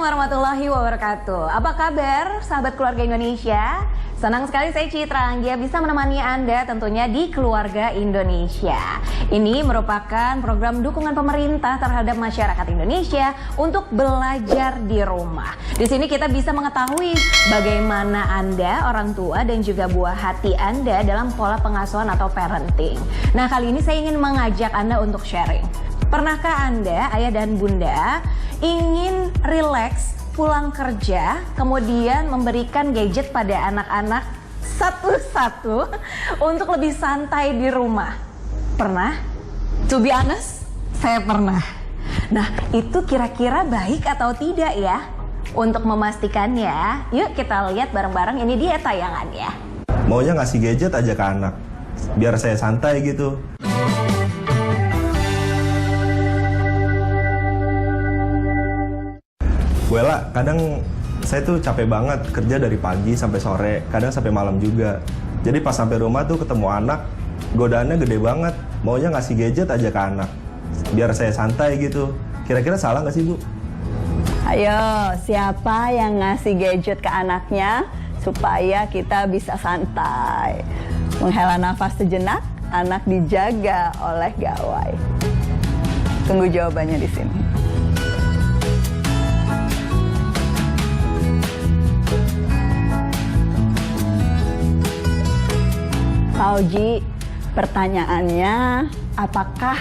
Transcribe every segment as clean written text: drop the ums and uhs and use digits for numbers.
warahmatullahi wabarakatuh. Apa kabar sahabat keluarga Indonesia? Senang sekali saya Citra Anggia bisa menemani Anda tentunya di Keluarga Indonesia. Ini merupakan program dukungan pemerintah terhadap masyarakat Indonesia untuk belajar di rumah. Di sini kita bisa mengetahui bagaimana Anda, orang tua dan juga buah hati Anda dalam pola pengasuhan atau parenting. Nah, kali ini saya ingin mengajak Anda untuk sharing. Pernahkah Anda, ayah dan bunda, ingin rileks pulang kerja, kemudian memberikan gadget pada anak-anak satu-satu untuk lebih santai di rumah? Pernah? To be honest, saya pernah. Nah, itu kira-kira baik atau tidak ya? Untuk memastikannya, yuk kita lihat bareng-bareng, ini dia tayangannya. Maunya ngasih gadget aja ke anak, biar saya santai gitu. Wela, kadang saya tuh capek banget kerja dari pagi sampai sore, kadang sampai malam juga. Jadi pas sampai rumah tuh ketemu anak, godaannya gede banget. Maunya ngasih gadget aja ke anak, biar saya santai gitu. Kira-kira salah nggak sih, Bu? Ayo, siapa yang ngasih gadget ke anaknya supaya kita bisa santai? Menghela nafas sejenak, anak dijaga oleh gawai. Tunggu jawabannya di sini. Pauji, pertanyaannya, apakah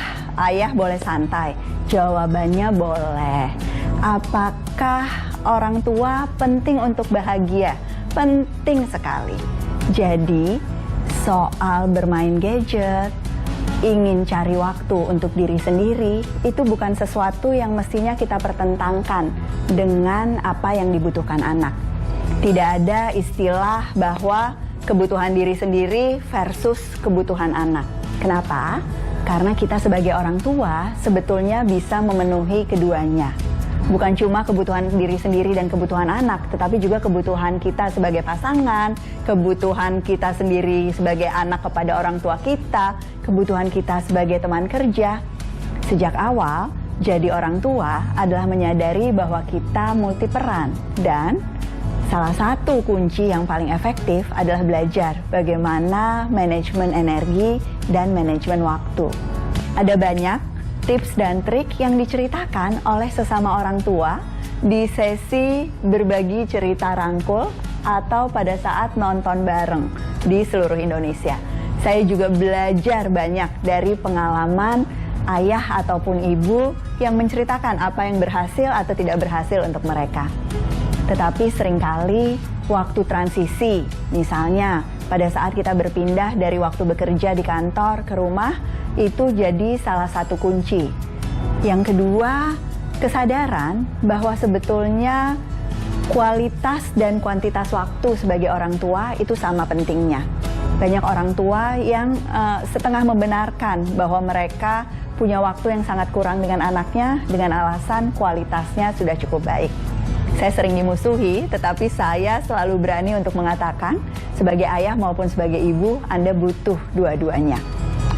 ayah boleh santai? Jawabannya boleh. Apakah orang tua penting untuk bahagia? Penting sekali. Jadi, soal bermain gadget, ingin cari waktu untuk diri sendiri, itu bukan sesuatu yang mestinya kita pertentangkan dengan apa yang dibutuhkan anak. Tidak ada istilah bahwa kebutuhan diri sendiri versus kebutuhan anak. Kenapa? Karena kita sebagai orang tua sebetulnya bisa memenuhi keduanya. Bukan cuma kebutuhan diri sendiri dan kebutuhan anak, tetapi juga kebutuhan kita sebagai pasangan, kebutuhan kita sendiri sebagai anak kepada orang tua kita, kebutuhan kita sebagai teman kerja. Sejak awal, jadi orang tua adalah menyadari bahwa kita multiperan dan salah satu kunci yang paling efektif adalah belajar bagaimana manajemen energi dan manajemen waktu. Ada banyak tips dan trik yang diceritakan oleh sesama orang tua di sesi berbagi cerita rangkul atau pada saat nonton bareng di seluruh Indonesia. Saya juga belajar banyak dari pengalaman ayah ataupun ibu yang menceritakan apa yang berhasil atau tidak berhasil untuk mereka. Tetapi seringkali waktu transisi, misalnya pada saat kita berpindah dari waktu bekerja di kantor ke rumah, itu jadi salah satu kunci. Yang kedua, kesadaran bahwa sebetulnya kualitas dan kuantitas waktu sebagai orang tua itu sama pentingnya. Banyak orang tua yang setengah membenarkan bahwa mereka punya waktu yang sangat kurang dengan anaknya dengan alasan kualitasnya sudah cukup baik. Saya sering dimusuhi, tetapi saya selalu berani untuk mengatakan sebagai ayah maupun sebagai ibu, Anda butuh dua-duanya.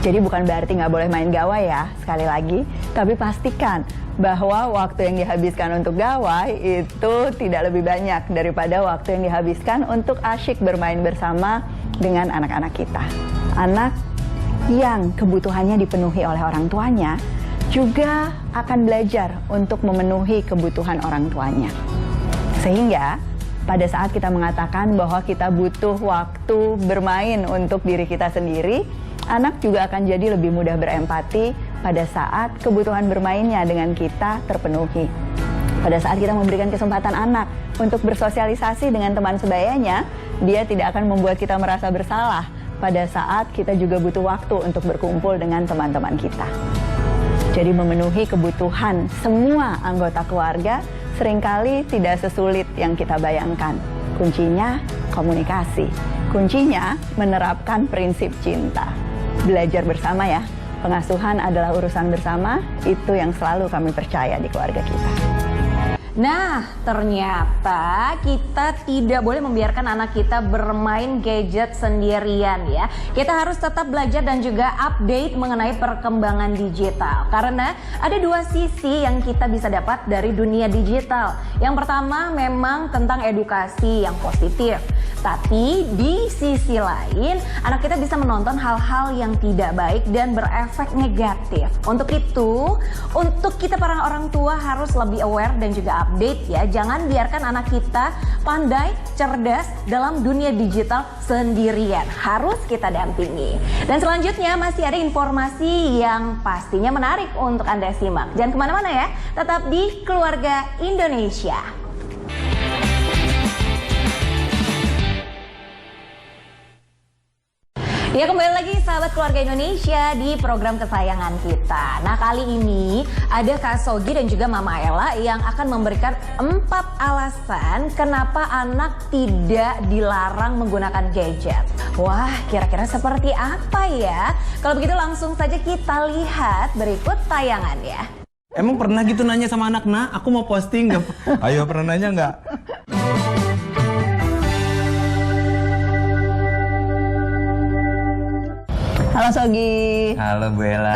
Jadi bukan berarti nggak boleh main gawai ya, sekali lagi. Tapi pastikan bahwa waktu yang dihabiskan untuk gawai itu tidak lebih banyak daripada waktu yang dihabiskan untuk asyik bermain bersama dengan anak-anak kita. Anak yang kebutuhannya dipenuhi oleh orang tuanya juga akan belajar untuk memenuhi kebutuhan orang tuanya. Sehingga pada saat kita mengatakan bahwa kita butuh waktu bermain untuk diri kita sendiri, anak juga akan jadi lebih mudah berempati pada saat kebutuhan bermainnya dengan kita terpenuhi. Pada saat kita memberikan kesempatan anak untuk bersosialisasi dengan teman sebayanya, dia tidak akan membuat kita merasa bersalah pada saat kita juga butuh waktu untuk berkumpul dengan teman-teman kita. Jadi memenuhi kebutuhan semua anggota keluarga seringkali tidak sesulit yang kita bayangkan. Kuncinya komunikasi. Kuncinya menerapkan prinsip cinta. Belajar bersama ya. Pengasuhan adalah urusan bersama, itu yang selalu kami percaya di keluarga kita. Nah, ternyata kita tidak boleh membiarkan anak kita bermain gadget sendirian ya. Kita harus tetap belajar dan juga update mengenai perkembangan digital. Karena ada dua sisi yang kita bisa dapat dari dunia digital. Yang pertama memang tentang edukasi yang positif. Tapi di sisi lain, anak kita bisa menonton hal-hal yang tidak baik dan berefek negatif. Untuk itu, untuk kita para orang tua harus lebih aware dan juga update ya. Jangan biarkan anak kita pandai, cerdas dalam dunia digital sendirian. Harus kita dampingi. Dan selanjutnya masih ada informasi yang pastinya menarik untuk Anda simak. Jangan kemana-mana ya, tetap di Keluarga Indonesia. Ya, kembali lagi sahabat Keluarga Indonesia di program kesayangan kita. Nah, kali ini ada Kak Sogi dan juga Mama Ella yang akan memberikan 4 alasan kenapa anak tidak dilarang menggunakan gadget. Wah, kira-kira seperti apa ya? Kalau begitu langsung saja kita lihat berikut tayangannya. Emang pernah gitu nanya sama anak, "Nah, aku mau posting nggak?" Ayo, pernah nanya nggak? Halo Sogi. Halo Bu Ella.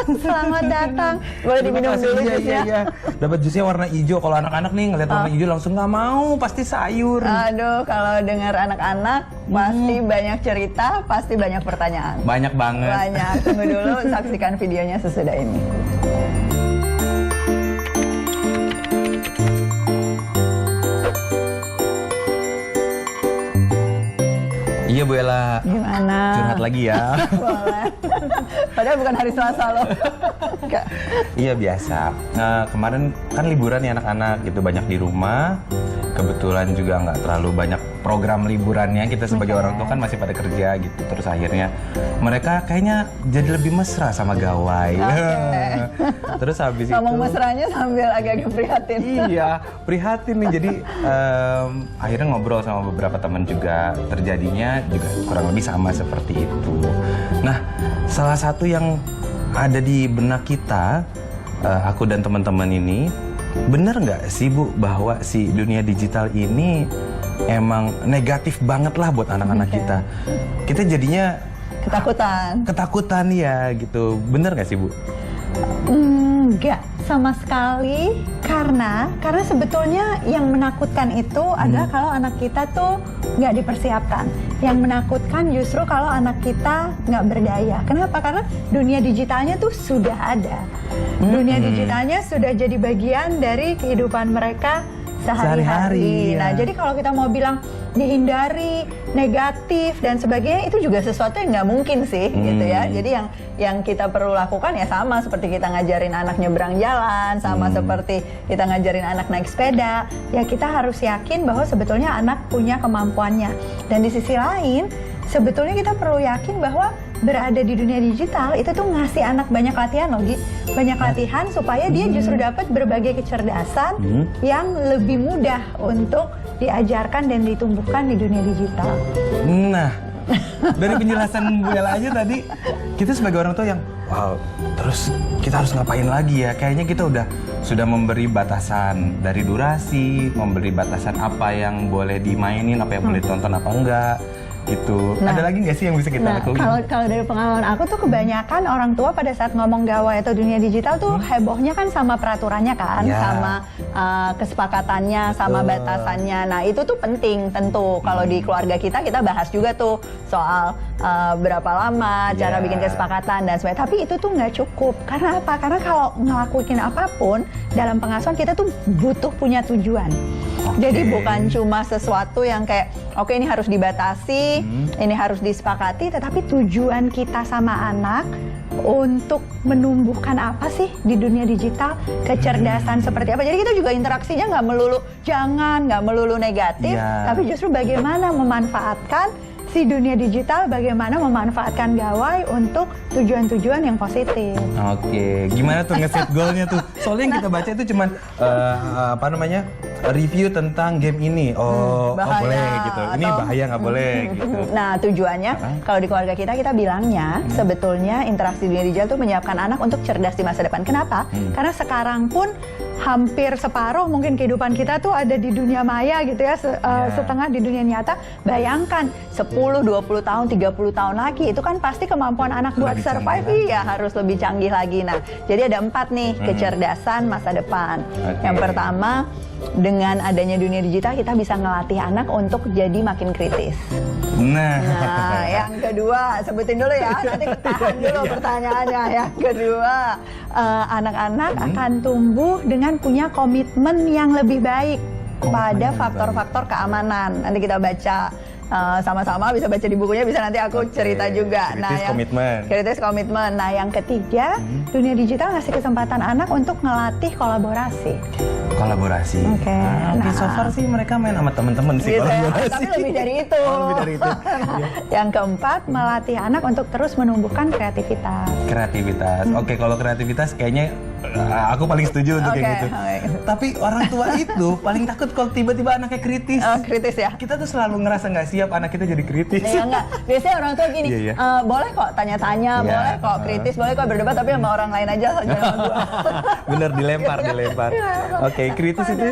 Selamat datang. Boleh diminum dulu jusnya? Iya. Dapat jusnya warna hijau. Kalau anak-anak nih ngeliat warna hijau langsung nggak mau, pasti sayur. Aduh, kalau dengar anak-anak pasti banyak cerita, pasti banyak pertanyaan. Banyak banget. Banyak. Tunggu dulu, saksikan videonya sesudah ini. Iya Bu Ella. Gimana? Curhat lagi ya. Boleh. Padahal bukan hari Selasa loh. Enggak. Iya biasa. Nah, kemarin kan liburan ya anak-anak gitu, banyak di rumah. Kebetulan juga nggak terlalu banyak program liburannya. Kita sebagai orang tua kan masih pada kerja gitu. Terus akhirnya mereka kayaknya jadi lebih mesra sama gawai. Terus habis Ngomong itu mesranya sambil agak-agak prihatin. iya, prihatin nih. Jadi akhirnya ngobrol sama beberapa teman juga. Terjadinya juga kurang lebih sama seperti itu. Nah, salah satu yang ada di benak kita, aku dan teman-teman ini, bener nggak sih Bu bahwa si dunia digital ini emang negatif banget lah buat anak-anak kita? Kita jadinya ketakutan ya gitu. Bener nggak sih Bu? Enggak sama sekali, karena sebetulnya yang menakutkan itu adalah kalau anak kita tuh nggak dipersiapkan. Yang menakutkan justru kalau anak kita nggak berdaya. Kenapa? Karena dunia digitalnya tuh sudah ada. Dunia digitalnya sudah jadi bagian dari kehidupan mereka sehari-hari. Nah, jadi kalau kita mau bilang dihindari, negatif dan sebagainya, itu juga sesuatu yang nggak mungkin sih, gitu ya. Jadi yang kita perlu lakukan ya sama seperti kita ngajarin anak nyebrang jalan, sama seperti kita ngajarin anak naik sepeda. Ya kita harus yakin bahwa sebetulnya anak punya kemampuannya. Dan di sisi lain, sebetulnya kita perlu yakin bahwa berada di dunia digital itu tuh ngasih anak banyak latihan loh, Gi. Banyak latihan supaya dia justru dapat berbagai kecerdasan yang lebih mudah untuk diajarkan dan ditumbuhkan di dunia digital. Nah, dari penjelasan Bu Ella aja tadi, kita sebagai orang tua yang wow, terus kita harus ngapain lagi ya? Kayaknya kita sudah memberi batasan dari durasi, memberi batasan apa yang boleh dimainin, apa yang boleh ditonton, apa enggak. Gitu. Nah, ada lagi nggak sih yang bisa kita lakukan? Kalau dari pengalaman aku tuh kebanyakan orang tua pada saat ngomong gawai atau dunia digital tuh hebohnya kan sama peraturannya kan, sama kesepakatannya, sama batasannya. Nah itu tuh penting tentu. Kalau di keluarga kita bahas juga tuh soal berapa lama, cara bikin kesepakatan dan sebagainya. Tapi itu tuh nggak cukup. Karena apa? Karena kalau ngelakuin apapun dalam pengasuhan kita tuh butuh punya tujuan. Jadi bukan cuma sesuatu yang kayak oke, ini harus dibatasi, ini harus disepakati, tetapi tujuan kita sama anak untuk menumbuhkan apa sih di dunia digital, kecerdasan seperti apa. Jadi kita juga interaksinya nggak melulu negatif, tapi justru bagaimana memanfaatkan si dunia digital, bagaimana memanfaatkan gawai untuk tujuan-tujuan yang positif. Oke, gimana tuh nge-set goalnya tuh? Soalnya yang kita baca itu cuman review tentang game ini. Oh, bahaya, boleh gitu. Ini atau- bahaya nggak boleh gitu. Nah, tujuannya kalau di keluarga kita bilangnya sebetulnya interaksi dunia digital tuh menyiapkan anak untuk cerdas di masa depan. Kenapa? Karena sekarang pun hampir separuh mungkin kehidupan kita tuh ada di dunia maya gitu ya, setengah di dunia nyata. Bayangkan 10, 20 tahun, 30 tahun lagi itu kan pasti kemampuan anak buat Lebih survive canggih ya harus lebih canggih lagi. Nah, jadi ada 4 nih kecerdasan masa depan. Oke. Yang pertama, dengan adanya dunia digital kita bisa ngelatih anak untuk jadi makin kritis. Nah, Nah, yang kedua, sebutin dulu ya, nanti tahan dulu pertanyaannya. Yang kedua, anak-anak akan tumbuh dengan punya komitmen yang lebih baik pada faktor-faktor keamanan. Nanti kita baca sama-sama, bisa baca di bukunya, bisa nanti aku cerita juga. Kritis komitmen. Kritis komitmen. Nah, yang ketiga, dunia digital ngasih kesempatan anak untuk ngelatih kolaborasi. kolaborasi. Oke, Oke, so far sih mereka main sama temen-temen sih Gitu ya, kolaborasi. tapi lebih dari itu. Oh, lebih dari itu. Yang keempat, melatih anak untuk terus menumbuhkan kreativitas. Kreativitas. Oke, kalau kreativitas kayaknya aku paling setuju untuk kayak Oke, gitu. oke. Tapi orang tua itu paling takut kalau tiba-tiba anaknya kritis. Kritis ya? Kita tuh selalu ngerasa nggak siap anak kita jadi kritis. Iya enggak, biasanya orang tua gini, Iya, iya. boleh kok tanya-tanya, Iya. boleh kok kritis, boleh kok berdebat, tapi sama orang lain aja, jangan sama gua. Bener, dilempar. Oke, kritis itu.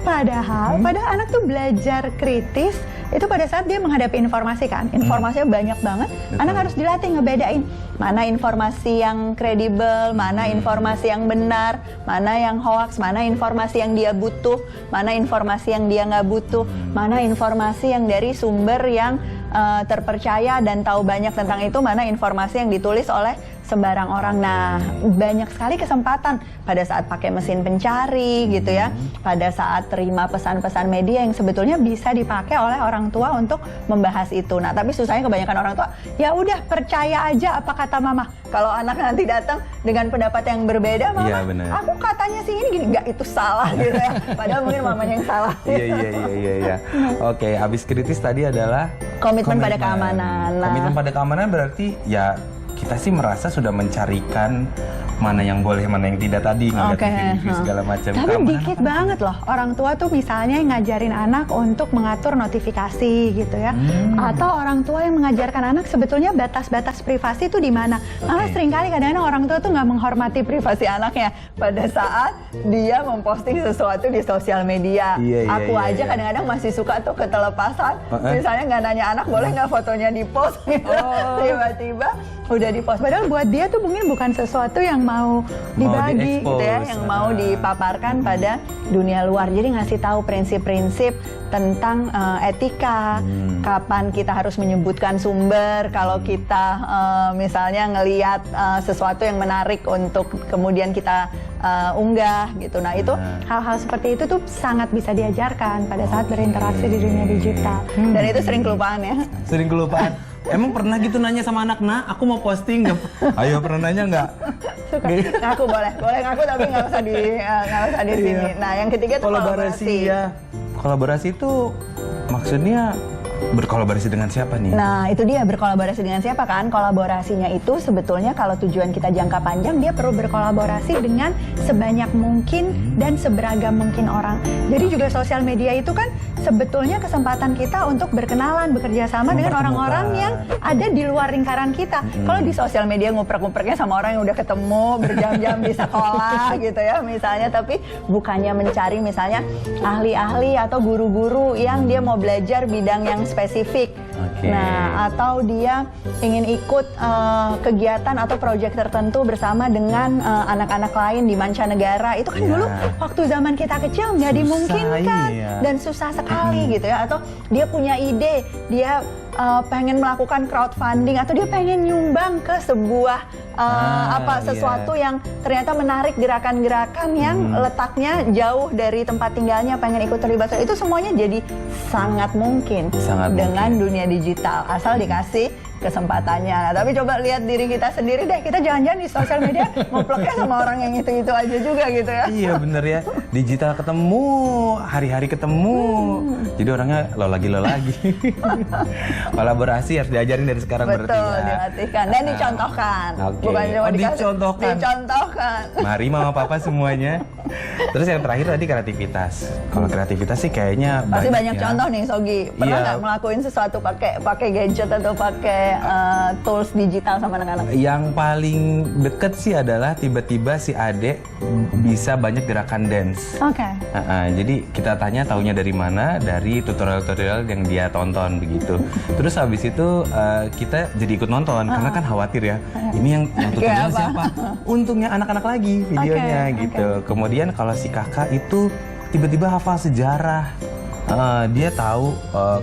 Padahal anak tuh belajar kritis itu pada saat dia menghadapi informasi kan, informasinya banyak banget, anak harus dilatih ngebedain mana informasi yang kredibel, mana informasi yang benar, mana yang hoax, mana informasi yang dia butuh, mana informasi yang dia nggak butuh, mana informasi yang dari sumber yang terpercaya dan tahu banyak tentang itu, mana informasi yang ditulis oleh sembarang orang. Nah, banyak sekali kesempatan pada saat pakai mesin pencari gitu ya, pada saat terima pesan-pesan media yang sebetulnya bisa dipakai oleh orang tua untuk membahas itu. Nah, tapi susahnya kebanyakan orang tua, ya udah percaya aja apa kata mama. Kalau anak nanti datang dengan pendapat yang berbeda, mama, Iya, benar. aku katanya sih ini gini, enggak, itu salah gitu ya. Padahal mungkin mamanya yang salah. Iya. Oke, habis kritis tadi adalah Komitmen pada keamanan. Nah. Komitmen pada keamanan berarti ya kita sih merasa sudah mencarikan mana yang boleh, mana yang tidak tadi, ngeliat Oke, review segala macam. Tapi Keamanan dikit apa? banget loh orang tua tuh misalnya yang ngajarin anak untuk mengatur notifikasi gitu ya, atau orang tua yang mengajarkan anak sebetulnya batas-batas privasi itu di mana. Malah seringkali kadang-kadang orang tua tuh nggak menghormati privasi anaknya pada saat dia memposting sesuatu di sosial media. Iya, Aku iya, aja iya. kadang-kadang masih suka tuh ketelepasan, misalnya nggak nanya anak boleh nggak fotonya di post, gitu. Tiba-tiba udah di post. Padahal buat dia tuh mungkin bukan sesuatu yang mau dibagi gitu ya, di-expose. yang mau dipaparkan pada dunia luar. Jadi ngasih tahu prinsip-prinsip tentang etika, kapan kita harus menyebutkan sumber kalau kita misalnya ngelihat sesuatu yang menarik untuk kemudian kita unggah gitu. Nah, itu hal-hal seperti itu tuh sangat bisa diajarkan pada saat berinteraksi di dunia digital. Dan itu sering kelupaan ya. Sering kelupaan. Emang pernah gitu nanya sama anak, nah aku mau posting nggak? Ayo, pernah nanya nggak? Suka ngaku boleh ngaku tapi nggak usah di sini. Nah, yang ketiga tuh kolaborasi. Ya. Kolaborasi itu maksudnya berkolaborasi dengan siapa nih? Nah, itu dia, berkolaborasi dengan siapa kan? Kolaborasinya itu sebetulnya kalau tujuan kita jangka panjang, dia perlu berkolaborasi dengan sebanyak mungkin dan seberagam mungkin orang. Jadi juga sosial media itu kan sebetulnya kesempatan kita untuk berkenalan, bekerja sama dengan orang-orang yang ada di luar lingkaran kita. Kalau di sosial media nguprek-ngupreknya sama orang yang udah ketemu berjam-jam di sekolah gitu ya misalnya, tapi bukannya mencari misalnya ahli-ahli atau guru-guru yang dia mau belajar bidang yang spesifik. Oke. Nah, atau dia ingin ikut kegiatan atau proyek tertentu bersama dengan anak-anak lain di mancanegara. Itu kan Iya. dulu waktu zaman kita kecil nggak Susah, dimungkinkan iya. dan susah sekali gitu ya. Atau dia punya ide, dia pengen melakukan crowdfunding atau dia pengen nyumbang ke sebuah sesuatu yang ternyata menarik, gerakan-gerakan yang letaknya jauh dari tempat tinggalnya, pengen ikut terlibat. Itu semuanya jadi sangat mungkin Sangat dengan dunia digital asal dikasih kesempatannya. Nah, tapi coba lihat diri kita sendiri deh, kita jangan-jangan di sosial media ngevlognya sama orang yang itu-itu aja juga gitu ya. Iya bener ya, digital ketemu, hari-hari ketemu, jadi orangnya lo lagi. Kolaborasi harus diajarin dari sekarang berarti Betul, ya. dilatihkan dan dicontohkan. Oke. Bukan cuma dikasih, dicontohkan. dicontohkan. Mari mama papa semuanya. Terus yang terakhir tadi kreativitas. Kalau kreativitas sih kayaknya Pasti banyak ya. contoh nih Sogi. Pernah Iya. nggak melakuin sesuatu pakai gadget atau pakai tools digital sama anak-anak? Yang paling deket sih adalah tiba-tiba si adek bisa banyak gerakan dance. Oke. Jadi kita tanya taunya dari mana, dari tutorial-tutorial yang dia tonton begitu. Terus habis itu kita jadi ikut nonton karena kan khawatir ya. Ini yang tutorial Kayak apa? siapa? Untungnya anak-anak lagi videonya Oke, gitu. Kemudian kalau si kakak itu tiba-tiba hafal sejarah. Dia tahu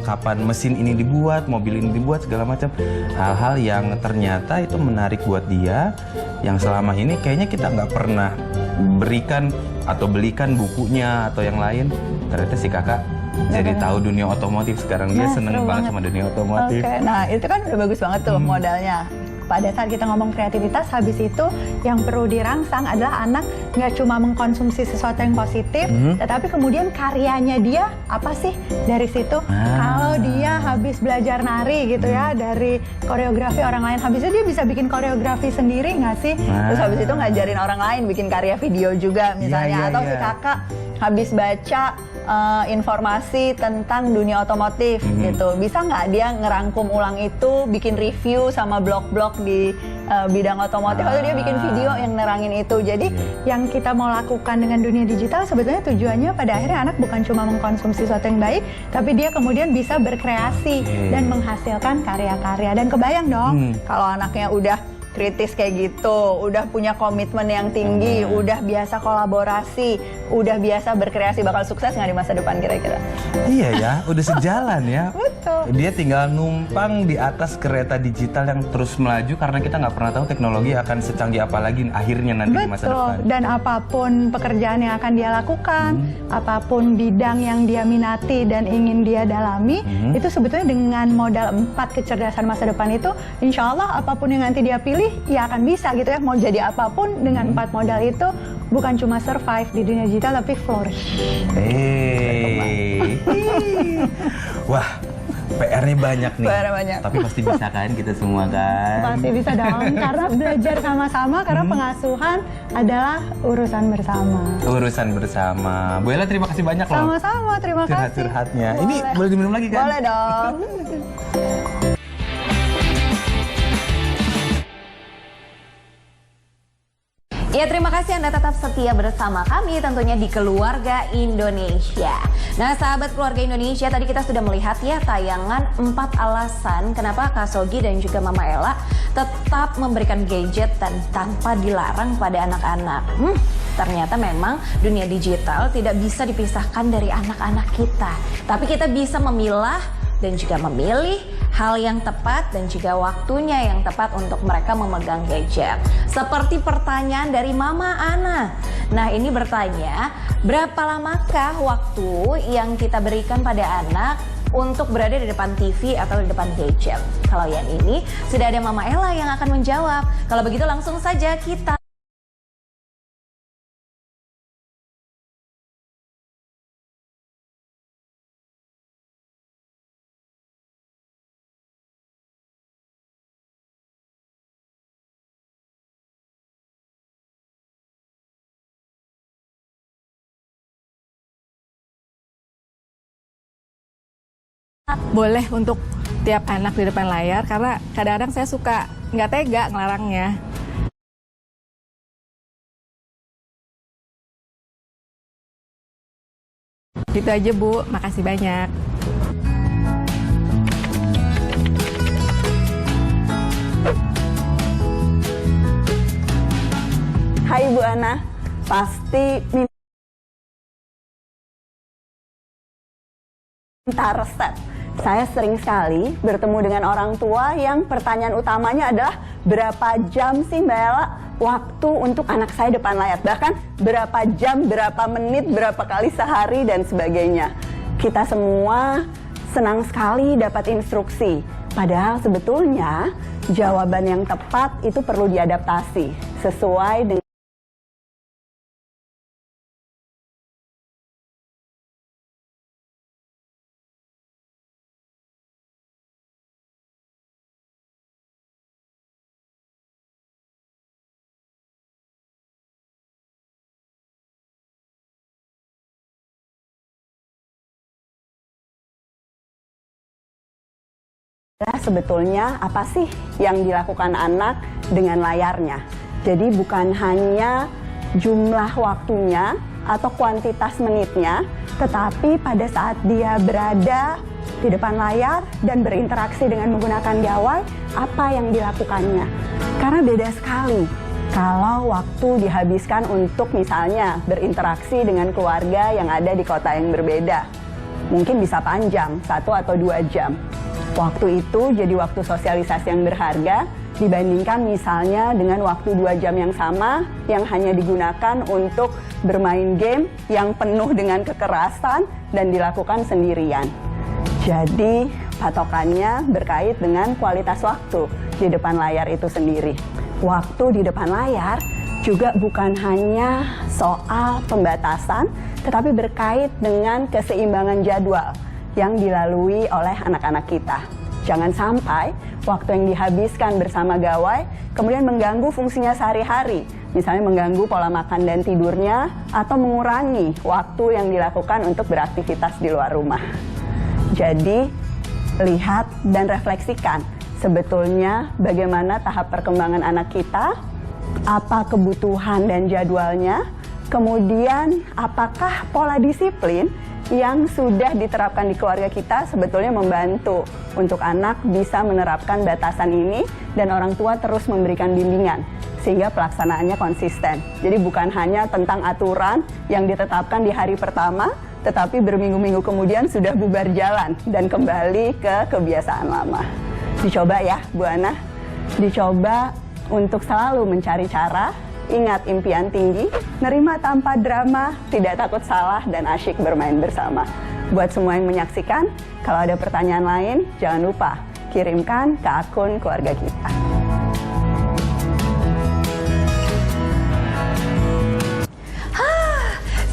kapan mesin ini dibuat, mobil ini dibuat, segala macam hal-hal yang ternyata itu menarik buat dia, yang selama ini kayaknya kita nggak pernah berikan atau belikan bukunya atau yang lain. Ternyata si kakak jadi tahu dunia otomotif sekarang. Dia Nah, seneng seru banget banget. sama dunia otomotif. Oke, nah itu kan udah bagus banget tuh modalnya. Pada saat kita ngomong kreativitas, habis itu yang perlu dirangsang adalah anak nggak cuma mengkonsumsi sesuatu yang positif, tetapi kemudian karyanya dia apa sih dari situ? Kalau dia habis belajar nari gitu ya, dari koreografi orang lain, habis itu dia bisa bikin koreografi sendiri nggak sih? Terus habis itu ngajarin orang lain bikin karya video juga misalnya, Iya, atau iya. si kakak habis baca informasi tentang dunia otomotif gitu. Bisa nggak dia ngerangkum ulang itu, bikin review sama blog-blog di bidang otomotif, atau dia bikin video yang nerangin itu. Jadi yang kita mau lakukan dengan dunia digital sebetulnya tujuannya pada akhirnya anak bukan cuma mengkonsumsi sesuatu yang baik, tapi dia kemudian bisa berkreasi dan menghasilkan karya-karya. Dan kebayang dong kalau anaknya udah kritis kayak gitu, udah punya komitmen yang tinggi, udah biasa kolaborasi, udah biasa berkreasi, bakal sukses nggak di masa depan kira-kira? Iya ya, udah sejalan ya. Betul. Dia tinggal numpang di atas kereta digital yang terus melaju karena kita nggak pernah tahu teknologi akan secanggih apa lagi akhirnya nanti di masa Betul. depan. Dan apapun pekerjaan yang akan dia lakukan, apapun bidang yang dia minati dan ingin dia dalami, itu sebetulnya dengan modal 4 kecerdasan masa depan itu, insya Allah apapun yang nanti dia pilih, ya akan bisa gitu ya. Mau jadi apapun dengan 4 modal itu, bukan cuma survive di dunia digital, tapi flourish. Wah, PR-nya banyak nih. PR-nya banyak. Tapi pasti bisa kan kita semua kan? Pasti bisa dong, karena belajar sama-sama, karena pengasuhan adalah urusan bersama. Urusan bersama. Bu Ella terima kasih banyak loh. Sama-sama, terima kasih. Curhat-curhatnya. Ini boleh diminum lagi kan? Boleh dong. Ya, terima kasih Anda tetap setia bersama kami tentunya di Keluarga Indonesia. Nah, sahabat Keluarga Indonesia, tadi kita sudah melihat ya tayangan 4 alasan kenapa Kak Sogi dan juga Mama Ella tetap memberikan gadget dan tanpa dilarang pada anak-anak. Ternyata memang dunia digital tidak bisa dipisahkan dari anak-anak kita. Tapi kita bisa memilah dan juga memilih hal yang tepat dan juga waktunya yang tepat untuk mereka memegang gadget. Seperti pertanyaan dari Mama Ana. Nah, ini bertanya, berapa lamakah waktu yang kita berikan pada anak untuk berada di depan TV atau di depan gadget? Kalau yang ini sudah ada Mama Ella yang akan menjawab. Kalau begitu langsung saja kita boleh untuk tiap anak di depan layar, karena kadang-kadang saya suka nggak tega ngelarangnya. Gitu aja Bu, makasih banyak. Hai Bu Ana, pasti minta resep. Saya sering sekali bertemu dengan orang tua yang pertanyaan utamanya adalah berapa jam sih Mbak Ella waktu untuk anak saya depan layar. Bahkan berapa jam, berapa menit, berapa kali sehari dan sebagainya. Kita semua senang sekali dapat instruksi. Padahal sebetulnya jawaban yang tepat itu perlu diadaptasi sesuai dengan sebetulnya apa sih yang dilakukan anak dengan layarnya. Jadi bukan hanya jumlah waktunya atau kuantitas menitnya, tetapi pada saat dia berada di depan layar dan berinteraksi dengan menggunakan gawai, apa yang dilakukannya. Karena beda sekali kalau waktu dihabiskan untuk misalnya berinteraksi dengan keluarga yang ada di kota yang berbeda. Mungkin bisa panjang, 1 atau 2 jam. Waktu itu jadi waktu sosialisasi yang berharga dibandingkan misalnya dengan waktu 2 jam yang sama yang hanya digunakan untuk bermain game yang penuh dengan kekerasan dan dilakukan sendirian. Jadi patokannya berkait dengan kualitas waktu di depan layar itu sendiri. Waktu di depan layar juga bukan hanya soal pembatasan, tetapi berkait dengan keseimbangan jadwal yang dilalui oleh anak-anak kita. Jangan sampai waktu yang dihabiskan bersama gawai kemudian mengganggu fungsinya sehari-hari, misalnya mengganggu pola makan dan tidurnya atau mengurangi waktu yang dilakukan untuk beraktivitas di luar rumah. Jadi, lihat dan refleksikan sebetulnya bagaimana tahap perkembangan anak kita, apa kebutuhan dan jadwalnya, kemudian apakah pola disiplin yang sudah diterapkan di keluarga kita sebetulnya membantu untuk anak bisa menerapkan batasan ini dan orang tua terus memberikan bimbingan sehingga pelaksanaannya konsisten. Jadi bukan hanya tentang aturan yang ditetapkan di hari pertama, tetapi berminggu-minggu kemudian sudah bubar jalan dan kembali ke kebiasaan lama. Dicoba ya Bu Ana, dicoba untuk selalu mencari cara. Ingat impian tinggi, nerima tanpa drama, tidak takut salah, dan asyik bermain bersama. Buat semua yang menyaksikan, kalau ada pertanyaan lain, jangan lupa kirimkan ke akun keluarga kita.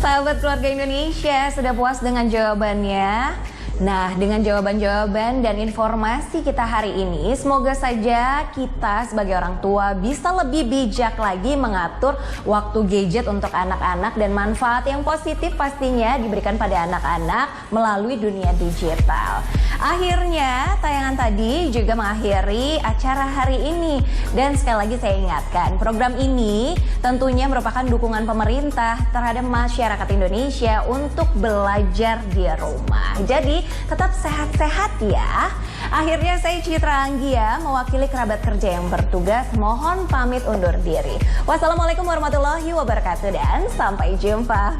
Sahabat keluarga Indonesia, sudah puas dengan jawabannya? Nah, dengan jawaban-jawaban dan informasi kita hari ini, semoga saja kita sebagai orang tua bisa lebih bijak lagi mengatur waktu gadget untuk anak-anak dan manfaat yang positif pastinya diberikan pada anak-anak melalui dunia digital. Akhirnya, tayangan tadi juga mengakhiri acara hari ini. Dan sekali lagi saya ingatkan, program ini tentunya merupakan dukungan pemerintah terhadap masyarakat Indonesia untuk belajar di rumah. Jadi, tetap sehat-sehat ya. Akhirnya saya Citra Anggia mewakili kerabat kerja yang bertugas mohon pamit undur diri. Wassalamualaikum warahmatullahi wabarakatuh dan sampai jumpa.